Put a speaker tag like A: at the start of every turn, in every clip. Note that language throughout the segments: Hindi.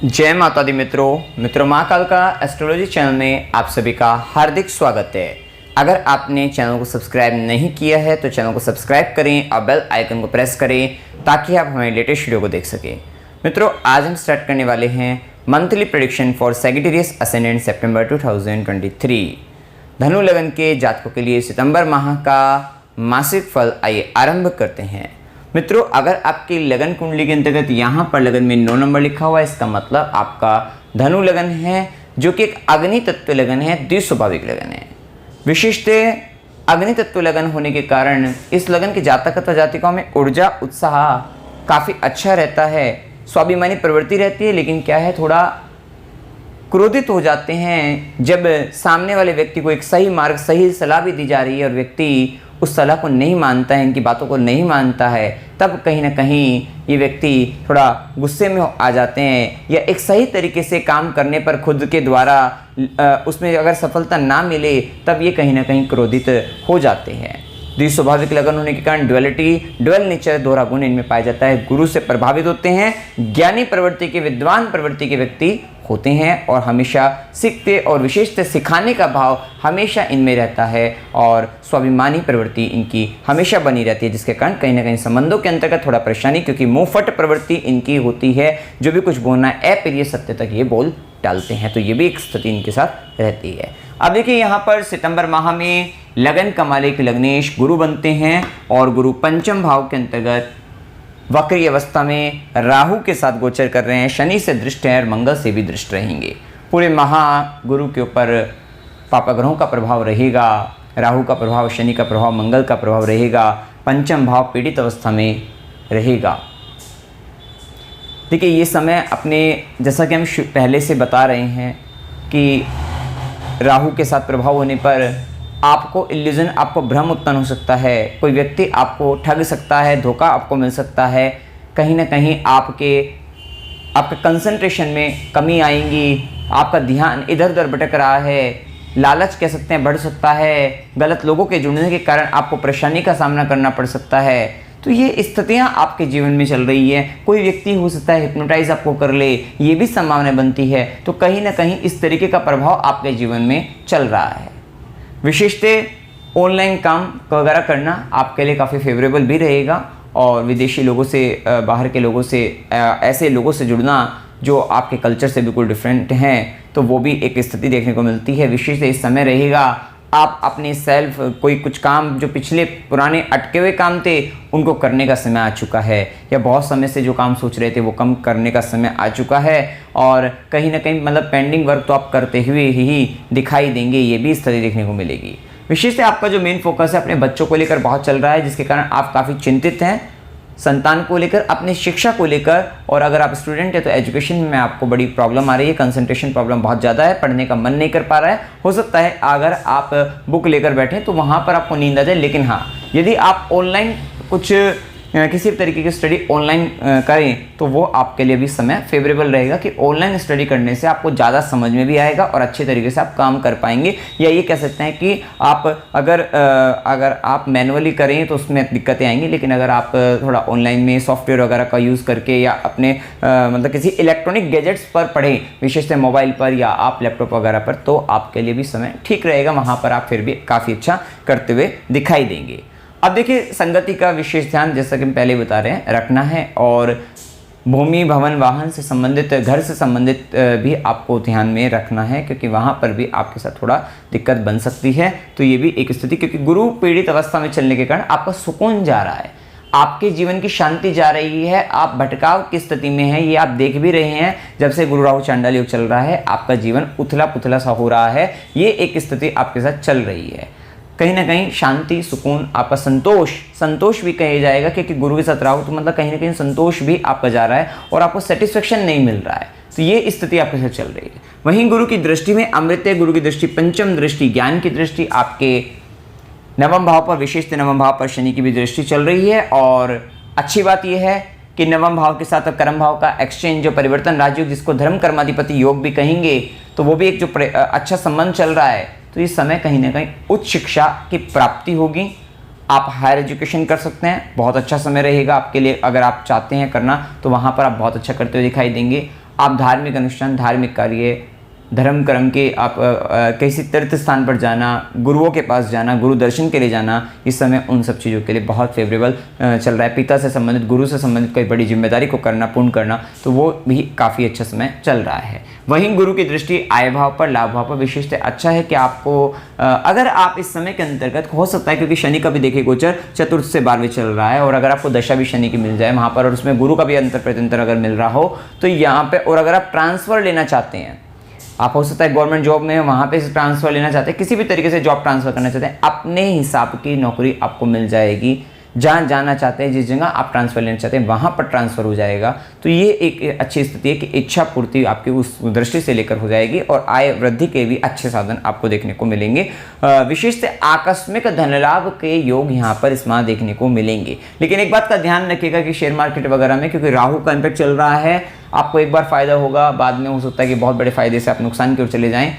A: जय माता दी मित्रों महाकाल का एस्ट्रोलॉजी चैनल में आप सभी का हार्दिक स्वागत है। अगर आपने चैनल को सब्सक्राइब नहीं किया है तो चैनल को सब्सक्राइब करें और बेल आइकन को प्रेस करें ताकि आप हमारे लेटेस्ट वीडियो को देख सकें। मित्रों, आज हम स्टार्ट करने वाले हैं monthly prediction for Sagittarius ascendant September 2023। धनु लगन के जातकों के लिए सितंबर माह का मासिक फल आइए आरंभ करते हैं। मित्रों, अगर आपकी लगन कुंडली के अंतर्गत यहाँ पर लगन में 9 नंबर लिखा हुआ है, इसका मतलब आपका धनु लगन है, जो कि एक अग्नि तत्व लगन है, द्विस्वाभाविक लगन है। विशिष्टतः अग्नि तत्व लगन होने के कारण इस लगन के जातक अथवा जातिकाओं में ऊर्जा उत्साह काफ़ी अच्छा रहता है, स्वाभिमानी प्रवृत्ति रहती है, लेकिन क्या है, थोड़ा क्रोधित हो जाते हैं जब सामने वाले व्यक्ति को एक सही मार्ग, सही सलाह भी दी जा रही है और व्यक्ति उस सलाह को नहीं मानता है, इनकी बातों को नहीं मानता है, तब कहीं ना कहीं ये व्यक्ति थोड़ा गुस्से में आ जाते हैं, या एक सही तरीके से काम करने पर खुद के द्वारा उसमें अगर सफलता ना मिले तब ये कहीं ना कहीं क्रोधित हो जाते हैं। द्विस्वाभाविक लगन होने के कारण ड्वेल नेचर, दोहरा गुण इनमें पाया जाता है। गुरु से प्रभावित होते हैं, ज्ञानी प्रवृत्ति के, विद्वान प्रवृत्ति के व्यक्ति होते हैं और हमेशा सीखते और विशेषतः सिखाने का भाव हमेशा इनमें रहता है और स्वाभिमानी प्रवृत्ति इनकी हमेशा बनी रहती है, जिसके कारण कहीं ना कहीं संबंधों के अंतर्गत थोड़ा परेशानी, क्योंकि मुंहफट प्रवृत्ति इनकी होती है, जो भी कुछ बोलना है अप्रिय सत्य तक ये बोल डालते हैं, तो ये भी एक स्थिति इनके साथ रहती है। अब देखिए, यहाँ पर सितंबर माह में लगन का मालिक लग्नेश गुरु बनते हैं और गुरु पंचम भाव के अंतर्गत वक्री अवस्था में राहु के साथ गोचर कर रहे हैं, शनि से दृष्ट है और मंगल से भी दृष्ट रहेंगे। पूरे माह गुरु के ऊपर पापग्रहों का प्रभाव रहेगा, राहु का प्रभाव, शनि का प्रभाव, मंगल का प्रभाव रहेगा, पंचम भाव पीड़ित अवस्था में रहेगा। देखिए, ये समय अपने, जैसा कि हम पहले से बता रहे हैं कि राहु के साथ प्रभाव होने पर आपको इल्यूजन, आपको भ्रम उत्पन्न हो सकता है, कोई व्यक्ति आपको ठग सकता है, धोखा आपको मिल सकता है, कहीं ना कहीं आपके कंसंट्रेशन में कमी आएगी, आपका ध्यान इधर उधर भटक रहा है, लालच कह सकते हैं बढ़ सकता है, गलत लोगों के जुड़ने के कारण आपको परेशानी का सामना करना पड़ सकता है। तो ये स्थितियाँ आपके जीवन में चल रही है। कोई व्यक्ति हो सकता है हिप्नोटाइज आपको कर ले, ये भी संभावना बनती है। तो कहीं ना कहीं इस तरीके का प्रभाव आपके जीवन में चल रहा है। विशेषतः ऑनलाइन काम वगैरह करना आपके लिए काफ़ी फेवरेबल भी रहेगा और विदेशी लोगों से, बाहर के लोगों से, ऐसे लोगों से जुड़ना जो आपके कल्चर से बिल्कुल डिफरेंट हैं, तो वो भी एक स्थिति देखने को मिलती है। विशेषतः इस समय रहेगा आप अपने सेल्फ, कोई कुछ काम जो पिछले पुराने अटके हुए काम थे उनको करने का समय आ चुका है, या बहुत समय से जो काम सोच रहे थे वो कम करने का समय आ चुका है, और कहीं ना कहीं मतलब पेंडिंग वर्क तो आप करते हुए ही दिखाई देंगे, ये भी स्थिति देखने को मिलेगी। विशेषतः आपका जो मेन फोकस है अपने बच्चों को लेकर बहुत चल रहा है, जिसके कारण आप काफ़ी चिंतित हैं संतान को लेकर, अपनी शिक्षा को लेकर, और अगर आप स्टूडेंट है तो एजुकेशन में आपको बड़ी प्रॉब्लम आ रही है, कंसंट्रेशन प्रॉब्लम बहुत ज़्यादा है, पढ़ने का मन नहीं कर पा रहा है। हो सकता है अगर आप बुक लेकर बैठे तो वहाँ पर आपको नींद आ जाए, लेकिन हाँ, यदि आप ऑनलाइन कुछ किसी भी तरीके की स्टडी ऑनलाइन करें तो वो आपके लिए भी समय फेवरेबल रहेगा, कि ऑनलाइन स्टडी करने से आपको ज़्यादा समझ में भी आएगा और अच्छे तरीके से आप काम कर पाएंगे। या ये कह सकते हैं कि आप अगर आप मैनुअली करें तो उसमें दिक्कतें आएंगी, लेकिन अगर आप थोड़ा ऑनलाइन में सॉफ्टवेयर वगैरह का यूज़ करके या अपने मतलब किसी इलेक्ट्रॉनिक गैजेट्स पर पढ़ें, विशेषतः मोबाइल पर या आप लैपटॉप वगैरह पर, तो आपके लिए भी समय ठीक रहेगा, वहाँ पर आप फिर भी काफ़ी अच्छा करते हुए दिखाई देंगे। अब देखिए, संगति का विशेष ध्यान, जैसा कि हम पहले बता रहे हैं, रखना है, और भूमि, भवन, वाहन से संबंधित, घर से संबंधित भी आपको ध्यान में रखना है, क्योंकि वहाँ पर भी आपके साथ थोड़ा दिक्कत बन सकती है। तो ये भी एक स्थिति, क्योंकि गुरु पीड़ित अवस्था में चलने के कारण आपका सुकून जा रहा है, आपके जीवन की शांति जा रही है, आप भटकाव की स्थिति में हैं, ये आप देख भी रहे हैं। जब से गुरु राहु चांडाल योग चल रहा है, आपका जीवन उथला पुथला सा हो रहा है, ये एक स्थिति आपके साथ चल रही है। कहीं ना कहीं शांति, सुकून, आपका संतोष भी कहा जाएगा, क्योंकि गुरु के साथ राहु, तो मतलब कहीं ना कहीं संतोष भी आपका जा रहा है और आपको सेटिस्फेक्शन नहीं मिल रहा है, तो ये स्थिति आपके साथ चल रही है। वहीं गुरु की दृष्टि में अमृत है, गुरु की दृष्टि पंचम दृष्टि, ज्ञान की दृष्टि, आपके नवम भाव पर, विशेषतः नवम भाव पर शनि की भी दृष्टि चल रही है। और अच्छी बात यह है कि नवम भाव के साथ कर्म भाव का एक्सचेंज, जो परिवर्तन राजयोग, जिसको धर्म कर्माधिपति योग भी कहेंगे, तो वो भी एक जो अच्छा संबंध चल रहा है। तो इस समय कहीं ना कहीं उच्च शिक्षा की प्राप्ति होगी, आप हायर एजुकेशन कर सकते हैं, बहुत अच्छा समय रहेगा आपके लिए। अगर आप चाहते हैं करना तो वहाँ पर आप बहुत अच्छा करते हुए दिखाई देंगे। आप धार्मिक अनुष्ठान, धार्मिक कार्य, धर्म कर्म के आप किसी तीर्थ स्थान पर जाना, गुरुओं के पास जाना, गुरु दर्शन के लिए जाना, इस समय उन सब चीज़ों के लिए बहुत फेवरेबल चल रहा है। पिता से संबंधित, गुरु से संबंधित कोई बड़ी जिम्मेदारी को करना, पूर्ण करना, तो वो भी काफ़ी अच्छा समय चल रहा है। वहीं गुरु की दृष्टि आय भाव पर, लाभ भाव पर विशेषतः अच्छा है कि आपको अगर आप इस समय के अंतर्गत हो सकता है, क्योंकि शनि का भी देखिए गोचर चतुर्थ से 12वें चल रहा है, और अगर आपको दशा भी शनि की मिल जाए वहाँ पर और उसमें गुरु का भी अंतर प्रत्यंतर अगर मिल रहा हो तो यहाँ पे, और अगर आप ट्रांसफ़र लेना चाहते हैं, आप हो सकता है गवर्नमेंट जॉब में वहाँ पे ट्रांसफ़र लेना चाहते हैं, किसी भी तरीके से जॉब ट्रांसफ़र करना चाहते हैं, अपने हिसाब की नौकरी आपको मिल जाएगी। जहाँ जाना चाहते हैं, जिस जगह आप ट्रांसफ़र लेना चाहते हैं वहाँ पर ट्रांसफ़र हो जाएगा। तो ये एक अच्छी स्थिति है कि इच्छा पूर्ति आपकी उस दृष्टि से लेकर हो जाएगी और आय वृद्धि के भी अच्छे साधन आपको देखने को मिलेंगे। विशेषतः आकस्मिक धन लाभ के योग यहाँ पर इस माह देखने को मिलेंगे। लेकिन एक बात का ध्यान रखिएगा कि शेयर मार्केट वगैरह में, क्योंकि राहु का इम्पैक्ट चल रहा है, आपको एक बार फ़ायदा होगा, बाद में हो सकता है कि बहुत बड़े फ़ायदे से आप नुकसान की ओर चले जाएँ।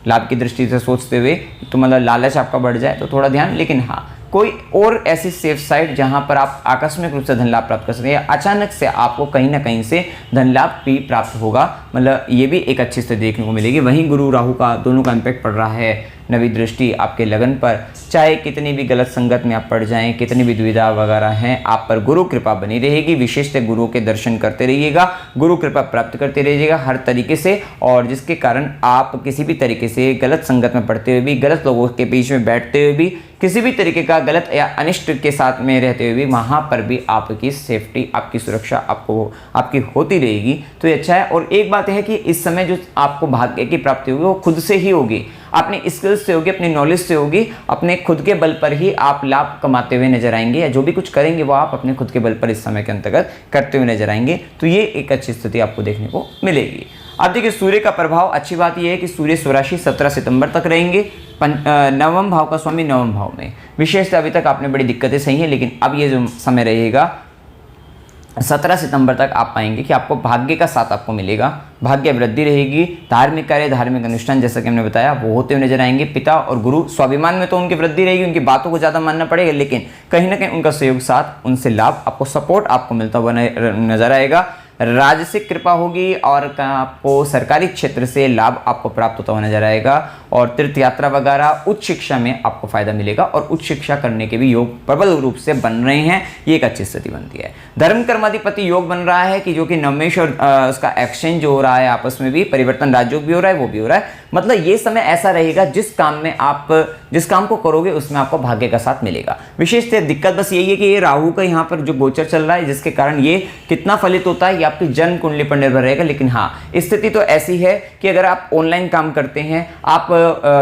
A: लाभ की दृष्टि से सोचते हुए तो मतलब लालच आपका बढ़ जाए तो थोड़ा ध्यान। लेकिन हाँ, कोई और ऐसी सेफ साइड जहां पर आप आकस्मिक रूप से धन लाभ प्राप्त कर सकते हैं, अचानक से आपको कहीं ना कहीं से धन लाभ भी प्राप्त होगा, मतलब ये भी एक अच्छी स्थिति देखने को मिलेगी। वहीं गुरु राहु का दोनों का इम्पैक्ट पड़ रहा है, नवी दृष्टि आपके लगन पर, चाहे कितनी भी गलत संगत में आप पड़ जाएं, कितनी भी दुविधा वगैरह हैं, आप पर गुरु कृपा बनी रहेगी। विशेषतः गुरु के दर्शन करते रहिएगा, गुरु कृपा प्राप्त करते रहिएगा हर तरीके से, और जिसके कारण आप किसी भी तरीके से गलत संगत में पड़ते हुए भी, गलत लोगों के बीच में बैठते हुए भी, किसी भी तरीके का गलत या अनिष्ट के साथ में रहते हुए भी, वहाँ पर भी आपकी सेफ्टी, आपकी सुरक्षा आपकी होती रहेगी। तो ये अच्छा है। और एक बात यह है कि इस समय जो आपको भाग्य की प्राप्ति होगी वो खुद से ही होगी, अपनी स्किल्स से होगी, अपनी नॉलेज से होगी, अपने खुद के बल पर ही आप लाभ कमाते हुए नजर आएंगे, या जो भी कुछ करेंगे वो आप अपने खुद के बल पर इस समय के अंतर्गत करते हुए नजर आएंगे। तो ये एक अच्छी स्थिति आपको देखने को मिलेगी। अब देखिए सूर्य का प्रभाव, अच्छी बात यह है कि सूर्य स्वराशि 17 सितंबर तक रहेंगे, नवम भाव का स्वामी नवम भाव में। विशेषतः अभी तक आपने बड़ी दिक्कतें सही हैं, लेकिन अब ये जो समय रहेगा 17 सितंबर तक आप पाएंगे कि आपको भाग्य का साथ आपको मिलेगा, भाग्य वृद्धि रहेगी, धार्मिक कार्य, धार्मिक अनुष्ठान जैसा कि हमने बताया वो होते हुए नजर आएंगे। पिता और गुरु स्वाभिमान में तो उनकी वृद्धि रहेगी, उनकी बातों को ज़्यादा मानना पड़ेगा, लेकिन कहीं ना कहीं उनका सहयोग साथ, उनसे लाभ आपको, सपोर्ट आपको मिलता हुआ नजर आएगा। राजसिक कृपा होगी और आपको सरकारी क्षेत्र से लाभ आपको प्राप्त होता हुआ नजर आएगा, और तीर्थ यात्रा वगैरह, उच्च शिक्षा में आपको फायदा मिलेगा, और उच्च शिक्षा करने के भी योग प्रबल रूप से बन रहे हैं। ये एक अच्छी स्थिति बनती है। धर्म कर्माधिपति योग बन रहा है कि जो कि नवमेश और उसका एक्सचेंज हो रहा है, आपस में भी परिवर्तन, राजयोग भी हो रहा है, वो भी हो रहा है। मतलब ये समय ऐसा रहेगा जिस काम में आप, जिस काम को करोगे उसमें आपको भाग्य का साथ मिलेगा। विशेषतः दिक्कत बस यही है कि ये राहु का यहाँ पर जो गोचर चल रहा है, जिसके कारण ये कितना फलित होता है ये आपकी जन्म कुंडली पर निर्भर रहेगा। लेकिन हाँ, स्थिति तो ऐसी है कि अगर आप ऑनलाइन काम करते हैं, आप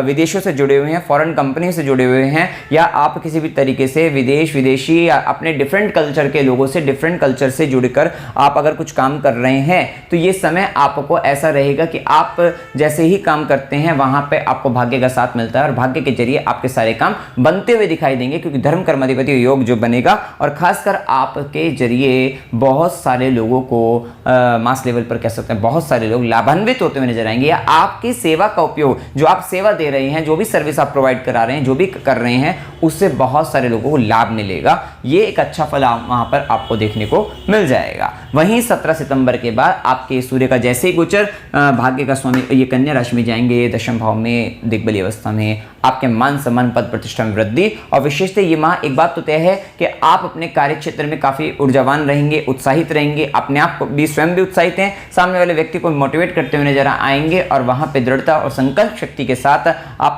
A: विदेशों से जुड़े हुए हैं, फॉरेन कंपनी से जुड़े हुए हैं, या आप किसी भी तरीके से विदेशी या अपने डिफरेंट कल्चर के लोगों से, डिफरेंट कल्चर से जुड़कर आप अगर कुछ काम कर रहे हैं, तो ये समय आपको ऐसा रहेगा कि आप जैसे ही काम करते हैं वहां पे आपको भाग्य का साथ मिलता है, और भाग्य के जरिए आपके सारे काम बनते हुए दिखाई देंगे, क्योंकि धर्म कर्माधिपति योग जो बनेगा, और खासकर आपके जरिए बहुत सारे लोगों को मास लेवल पर कह सकते हैं, बहुत सारे लोग लाभान्वित होते हुए नजर आएंगे, या आपकी सेवा का उपयोग, जो आप सेवा दे रहे हैं, जो भी सर्विस आप प्रोवाइड करा रहे हैं, जो भी कर रहे हैं, उससे बहुत सारे लोगों को लाभ मिलेगा। ये एक अच्छा फल वहां पर आपको देखने को मिल जाएगा। वहीं 17 सितंबर के बाद आपके सूर्य का जैसे ही गोचर भाग्य का स्वामी ये कन्या राशि में जाएंगे, दशम भाव में दिग्बली अवस्था में, आपके मान सम्मान, पद प्रतिष्ठा में वृद्धि। और विशेषतः ये माह एक बात तो तय है कि आप अपने कार्य क्षेत्र में काफी ऊर्जावान रहेंगे, उत्साहित रहेंगे, अपने आप भी स्वयं भी उत्साहित हैं, सामने वाले व्यक्ति को मोटिवेट करते हुए नजर आएंगे, और वहां पे दृढ़ता और संकल्प शक्ति के साथ आप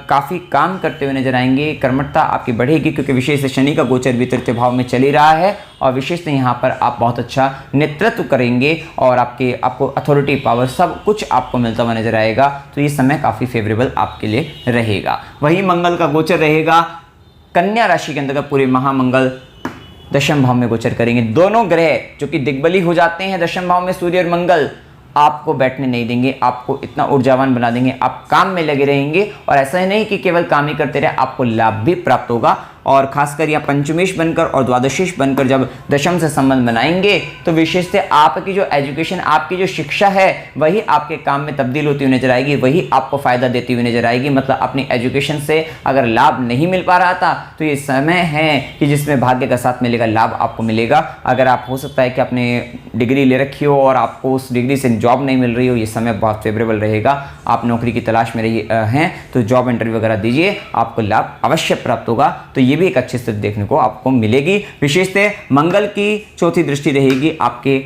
A: काफी काम करते हुए नजर आएंगे। कर्मठता आपकी बढ़ेगी, क्योंकि विशेष शनि का गोचर भी तृतीय भाव में चल ही रहा है, और विशेषतः यहाँ पर आप बहुत अच्छा नेतृत्व करेंगे, और आपको अथॉरिटी पावर सब कुछ आपको मिलता हुआ नजर आएगा। तो ये समय काफी फेवरेबल आपके लिए रहेगा। वही मंगल का गोचर रहेगा कन्या राशि के अंतर्गत, पूरे महामंगल दशम भाव में गोचर करेंगे। दोनों ग्रह जो कि दिग्बली हो जाते हैं दशम भाव में, सूर्य और मंगल, आपको बैठने नहीं देंगे, आपको इतना ऊर्जावान बना देंगे, आप काम में लगे रहेंगे, और ऐसा ही नहीं कि केवल काम ही करते रहे, आपको लाभ भी प्राप्त होगा। और खासकर या पंचमेश बनकर और द्वादशेश बनकर जब दशम से संबंध बनाएंगे तो विशेषतः आपकी जो एजुकेशन, आपकी जो शिक्षा है वही आपके काम में तब्दील होती हुई नजर आएगी, वही आपको फायदा देती हुई नजर आएगी। मतलब अपनी एजुकेशन से अगर लाभ नहीं मिल पा रहा था तो ये समय है कि जिसमें भाग्य का साथ मिलेगा, लाभ आपको मिलेगा। अगर आप हो सकता है कि आपने डिग्री ले रखी हो और आपको उस डिग्री से जॉब नहीं मिल रही हो, ये समय बहुत फेवरेबल रहेगा। आप नौकरी की तलाश में हैं तो जॉब इंटरव्यू वगैरह दीजिए, आपको लाभ अवश्य प्राप्त होगा। तो ये भी एक अच्छी स्थिति देखने को आपको मिलेगी। विशेषतः मंगल की चौथी दृष्टि रहेगी आपके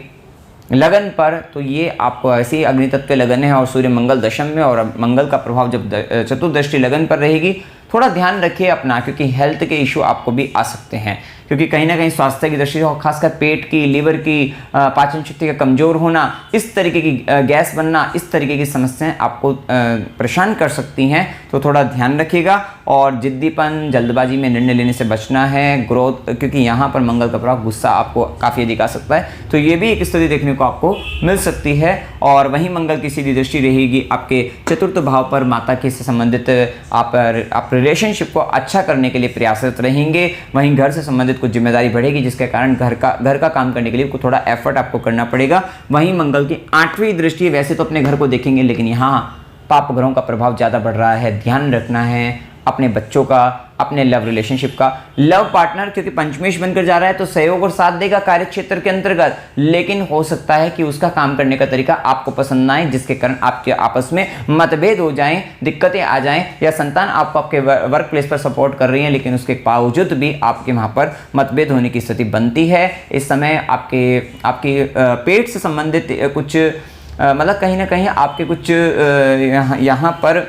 A: लगन पर, तो ये आपको ऐसे ही अग्नि तत्व लगन है और सूर्य मंगल दशम में, और मंगल का प्रभाव जब चतुर्दृष्टि लगन पर रहेगी, थोड़ा ध्यान रखिए अपना, क्योंकि हेल्थ के इशू आपको भी आ सकते हैं। क्योंकि कहीं ना कहीं स्वास्थ्य की दृष्टि से और खासकर पेट की, लीवर की, पाचन शक्ति का कमजोर होना, इस तरीके की गैस बनना, इस तरीके की समस्याएं आपको परेशान कर सकती हैं। तो थोड़ा ध्यान रखिएगा और जिद्दीपन, जल्दबाजी में निर्णय लेने से बचना है। ग्रोथ, क्योंकि यहाँ पर मंगल का प्रभाव, गुस्सा आपको काफ़ी अधिक आ सकता है, तो ये भी एक स्थिति देखने को आपको मिल सकती है। और वहीं मंगल की सीधी दृष्टि रहेगी आपके चतुर्थ भाव पर, माता के से संबंधित आप रिलेशनशिप को अच्छा करने के लिए प्रयासरत रहेंगे। वहीं घर से संबंधित कुछ जिम्मेदारी बढ़ेगी, जिसके कारण घर का काम करने के लिए थोड़ा एफर्ट आपको करना पड़ेगा। वहीं मंगल की 8वीं दृष्टि, वैसे तो अपने घर को देखेंगे लेकिन यहाँ पाप ग्रहों का प्रभाव ज़्यादा बढ़ रहा है, ध्यान रखना है अपने बच्चों का, अपने लव रिलेशनशिप का। लव पार्टनर क्योंकि पंचमेश बनकर जा रहा है तो सहयोग और साथ देगा कार्य क्षेत्र के अंतर्गत, लेकिन हो सकता है कि उसका काम करने का तरीका आपको पसंद ना आए, जिसके कारण आपके आपस में मतभेद हो जाएं, दिक्कतें आ जाएं, या संतान आपको आपके वर्क प्लेस पर सपोर्ट कर रही है लेकिन उसके बावजूद भी आपके वहाँ पर मतभेद होने की स्थिति बनती है। इस समय आपके पेट से संबंधित कुछ मतलब कहीं ना कहीं आपके कुछ यहाँ पर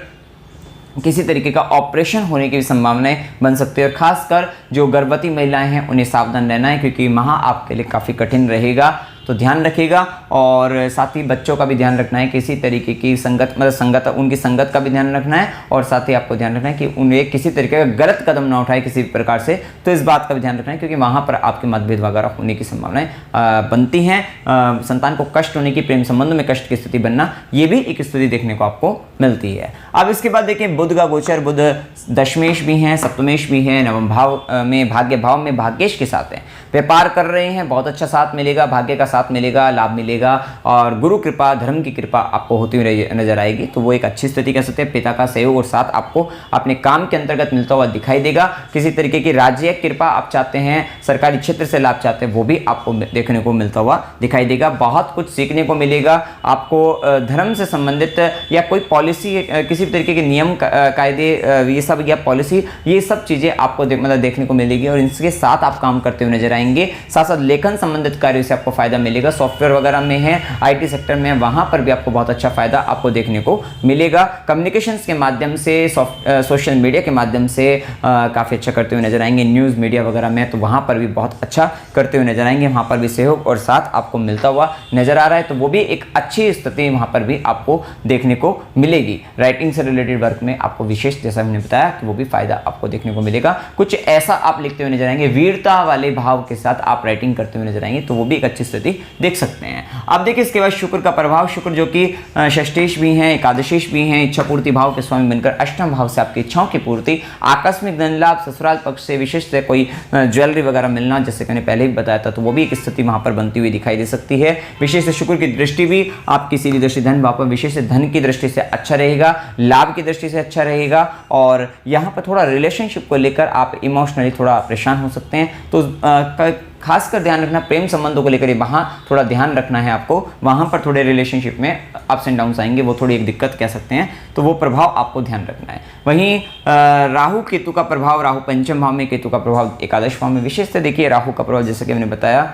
A: किसी तरीके का ऑपरेशन होने की संभावनाएं बन सकती है। और खासकर जो गर्भवती महिलाएं हैं उन्हें सावधान रहना है, क्योंकि वहाँ आपके लिए काफ़ी कठिन रहेगा, तो ध्यान रखिएगा। और साथ ही बच्चों का भी ध्यान रखना है, किसी तरीके की उनकी संगत का भी ध्यान रखना है, और साथ ही आपको ध्यान रखना है कि उन्हें किसी तरीके का गलत कदम ना उठाए किसी प्रकार से, तो इस बात का भी ध्यान रखना है, क्योंकि वहाँ पर आपके मतभेद वगैरह होने की संभावनाएं बनती हैं। संतान को कष्ट होने की, प्रेम संबंध में कष्ट की स्थिति बनना, ये भी एक स्थिति देखने को आपको मिलती है। अब इसके बाद देखिए बुध का गोचर, बुध दशमेश भी हैं, सप्तमेश भी हैं, नवम भाव में, भाग्य भाव में भाग्येश के साथ हैं, व्यापार कर रहे हैं, बहुत अच्छा साथ मिलेगा, भाग्य का साथ मिलेगा, लाभ मिलेगा, और गुरु कृपा, धर्म की कृपा आपको होती हुई नजर आएगी। तो वो एक अच्छी स्थिति कह सकते हैं। पिता का सहयोग और साथ आपको अपने काम के अंतर्गत मिलता हुआ दिखाई देगा। किसी तरीके की राज्य कृपा आप चाहते हैं, सरकारी क्षेत्र से लाभ चाहते हैं, वो भी आपको देखने को मिलता हुआ दिखाई देगा। बहुत कुछ सीखने को मिलेगा आपको, धर्म से संबंधित या कोई पॉलिसी, किसी तरीके के नियम कायदे, ये सब या पॉलिसी, ये सब चीज़ें आपको मतलब देखने को मिलेगी, और इसके साथ आप काम करते हुए नजर आएंगे। साथ साथ लेखन संबंधित कार्यों से आपको फायदा मिलेगा। सॉफ्टवेयर वगैरह में है, आईटी सेक्टर में है, वहां पर भी आपको बहुत अच्छा फायदा आपको देखने को मिलेगा। कम्युनिकेशंस के माध्यम से, सोशल मीडिया के माध्यम से काफ़ी अच्छा करते हुए नजर आएंगे। न्यूज़ मीडिया वगैरह में तो वहां पर भी बहुत अच्छा करते हुए नजर आएंगे, वहां पर भी सहयोग और साथ आपको मिलता हुआ नजर आ रहा है, तो वो भी एक अच्छी स्थिति वहां पर भी आपको देखने को मिलेगी। राइटिंग से रिलेटेड वर्क में आपको विशेष, जैसा हमने बताया, कि वो भी फायदा आपको देखने को मिलेगा। कुछ ऐसा आप लिखते हुए नजर आएंगे, वीरता वाले भाव के साथ आप राइटिंग करते हुए नजर आएंगे, तो वो भी एक अच्छी स्थिति देख सकते हैं। अब देखिए इसके बाद शुक्र का प्रभाव, शुक्र जो कि षष्ठेश भी हैं, एकादशेश भी हैं, इच्छा पूर्ति भाव के स्वामी बनकर अष्टम भाव से आपकी इच्छाओं की पूर्ति, आकस्मिक धन लाभ, ससुराल पक्ष से विशेष से कोई ज्वेलरी वगैरह मिलना, जैसे मैंने पहले भी बताया था, तो वो भी एक स्थिति वहां पर बनती हुई दिखाई दे सकती है। विशेष से शुक्र की दृष्टि भी आपकी सीधी दृष्टि धन भाव पर, विशेष से धन की दृष्टि से अच्छा रहेगा, लाभ की दृष्टि से अच्छा रहेगा। और यहाँ पर थोड़ा रिलेशनशिप को लेकर आप इमोशनली थोड़ा परेशान हो सकते हैं, तो खासकर ध्यान रखना, प्रेम संबंधों को लेकर वहाँ थोड़ा ध्यान रखना है आपको। वहाँ पर थोड़े रिलेशनशिप में अप्स एंड डाउन्स आएंगे, वो थोड़ी एक दिक्कत कह सकते हैं, तो वो प्रभाव आपको ध्यान रखना है। वहीं राहु केतु का प्रभाव, राहु पंचम भाव में, केतु का प्रभाव एकादश भाव में। विशेषतः देखिए राहु का प्रभाव, जैसे कि मैंने बताया,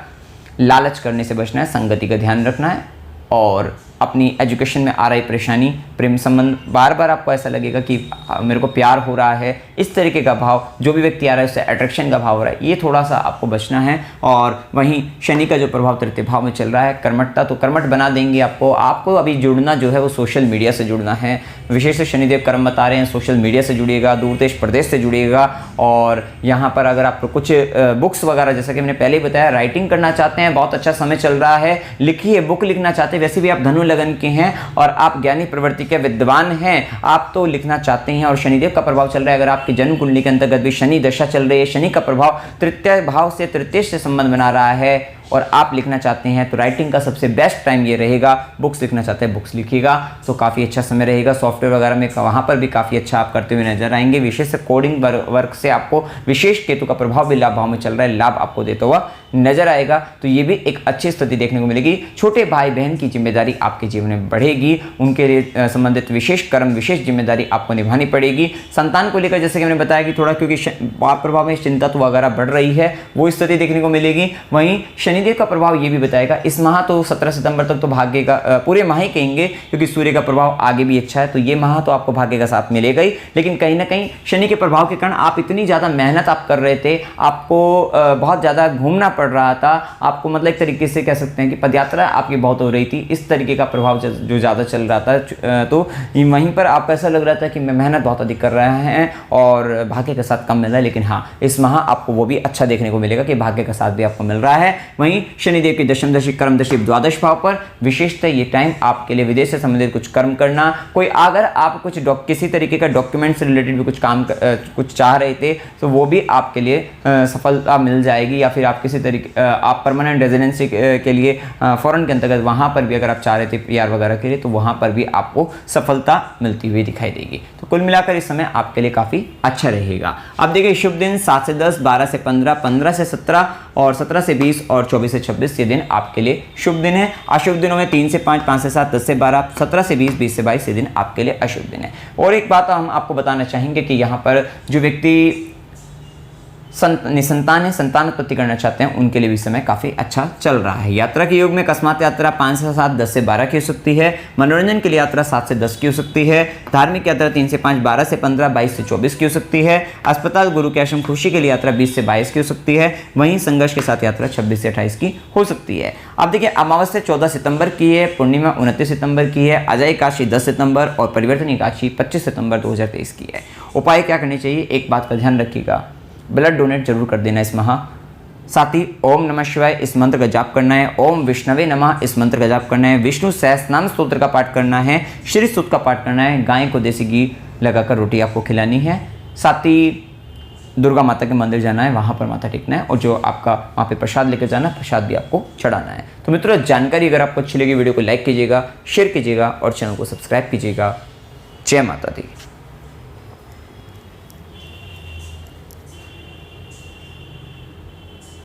A: लालच करने से बचना है, संगति का ध्यान रखना है, और अपनी एजुकेशन में आ रही परेशानी, प्रेम संबंध, बार बार आपको ऐसा लगेगा कि मेरे को प्यार हो रहा है, इस तरीके का भाव, जो भी व्यक्ति आ रहा है उससे अट्रैक्शन का भाव हो रहा है, ये थोड़ा सा आपको बचना है। और वहीं शनि का जो प्रभाव तृतीय भाव में चल रहा है, कर्मठता, तो कर्मठ बना देंगे आपको अभी जुड़ना जो है वो सोशल मीडिया से जुड़ना है। विशेष से शनिदेव कर्म बता रहे हैं, सोशल मीडिया से जुड़िएगा, दूर देश प्रदेश से जुड़िएगा। और यहाँ पर अगर आप कुछ बुक्स वगैरह, जैसा कि मैंने पहले ही बताया, राइटिंग करना चाहते हैं, बहुत अच्छा समय चल रहा है, लिखिए, बुक लिखना चाहते हैं, वैसे भी आप धनु लगन के हैं और आप ज्ञानी प्रवृत्ति के विद्वान हैं, आप तो लिखना चाहते हैं और शनिदेव का प्रभाव चल रहा है, अगर आपकी जन्म कुंडली के अंतर्गत भी शनि दशा चल रही है, शनि का प्रभाव तृतीय भाव से तृतीय से संबंध बना रहा है और आप लिखना चाहते हैं तो राइटिंग का सबसे बेस्ट टाइम ये रहेगा। बुक्स लिखना चाहते हैं बुक्स लिखिएगा, तो काफ़ी अच्छा समय रहेगा। सॉफ्टवेयर वगैरह में वहाँ पर भी काफ़ी अच्छा आप करते हुए नजर आएंगे। विशेष कोडिंग वर्क से आपको विशेष केतु का प्रभाव भी लाभ भाव में चल रहा है, लाभ आपको देता हुआ नजर आएगा, तो ये भी एक अच्छी स्थिति देखने को मिलेगी। छोटे भाई बहन की जिम्मेदारी आपके जीवन में बढ़ेगी, उनके लिए संबंधित विशेष कर्म विशेष जिम्मेदारी आपको निभानी पड़ेगी। संतान को लेकर जैसे कि मैंने बताया कि थोड़ा क्योंकि प्रभाव में चिंता तो वगैरह बढ़ रही है, वो स्थिति देखने को मिलेगी। वहीं शनिदेव का प्रभाव ये भी बताएगा इस माह तो 17 सितंबर तक तो भाग्य का पूरे माह ही कहेंगे क्योंकि सूर्य का प्रभाव आगे भी अच्छा है, तो ये माह तो आपको भाग्य का साथ मिलेगा ही। लेकिन कहीं ना कहीं शनि के प्रभाव के कारण आप इतनी ज़्यादा मेहनत आप कर रहे थे, आपको बहुत ज़्यादा घूमना पड़ रहा था, आपको मतलब एक तरीके से कह सकते हैं कि पदयात्रा आपकी बहुत हो रही थी, इस तरीके का प्रभाव जो ज़्यादा चल रहा था, तो वहीं पर आपको ऐसा लग रहा था कि मैं मेहनत बहुत अधिक कर रहे हैं और भाग्य के साथ कम मिल रहा है। लेकिन हाँ, इस माह आपको वो भी अच्छा देखने को मिलेगा कि भाग्य का साथ भी आपको मिल रहा है। वहीं शनिदेव की दशम दशा कर्म दशा द्वादश भाव पर विशेषतः ये टाइम आपके लिए विदेश से संबंधित कुछ कर्म करना, कोई अगर आप कुछ किसी तरीके का डॉक्यूमेंट से रिलेटेड भी कुछ काम कुछ चाह रहे थे तो वो भी आपके लिए सफलता मिल जाएगी, या फिर आप किसी तरीके आप परमानेंट रेजिडेंसी के लिए फॉरेन के अंतर्गत वहाँ पर भी अगर आप चाह रहे थे PR वगैरह के लिए तो वहाँ पर भी आपको सफलता मिलती हुई दिखाई देगी। तो कुल मिलाकर इस समय आपके लिए काफ़ी अच्छा रहेगा। अब देखिए शुभ दिन 7 से 10, 12 से 15, 15 से 17 और 17 से 20 और 24 से 26 ये दिन आपके लिए शुभ दिन है। अशुभ दिनों में 3 से 5, 5 से 7, 10 से 12, 17 से 20, 20 से 22 ये दिन आपके लिए अशुभ दिन है। और एक बात हम आपको बताना चाहेंगे कि यहाँ पर जो व्यक्ति निसंतान है, संतान उत्पत्ति करना चाहते हैं, उनके लिए भी समय काफ़ी अच्छा चल रहा है। यात्रा के योग में अकस्मात यात्रा 5 से 7, 10 से 12 की हो सकती है। मनोरंजन के लिए यात्रा 7 से 10 की हो सकती है। धार्मिक यात्रा 3 से 5, 12 से 15, 22 से 24 की हो सकती है। अस्पताल गुरु के आश्रम खुशी के लिए यात्रा 20 से 22 की हो सकती है। वहीं संघर्ष के साथ यात्रा 26 से 28 की हो सकती है। अब देखिए अमावस्या 14 सितंबर की है, पूर्णिमा 29 सितंबर की है, अजय एकादशी 10 सितंबर और परिवर्तन एकादशी 25 सितंबर 2023 की है। उपाय क्या करने चाहिए, एक बात का ध्यान रखिएगा, ब्लड डोनेट जरूर कर देना इस माह। साथ ही ओम नमः शिवाय इस मंत्र का जाप करना है, ओम विष्णवे नमः इस मंत्र का जाप करना है, विष्णु सहस्रनाम स्तोत्र का पाठ करना है, श्री सूक्त का पाठ करना है, गाय को देसी घी लगाकर रोटी आपको खिलानी है। साथ ही दुर्गा माता के मंदिर जाना है, वहाँ पर माथा टेकना है और जो आपका वहाँ पे प्रसाद लेकर जाना है, प्रसाद भी आपको चढ़ाना है। तो मित्रों जानकारी अगर आपको अच्छी लगी वीडियो को लाइक कीजिएगा, शेयर कीजिएगा और चैनल को सब्सक्राइब कीजिएगा। जय माता दी।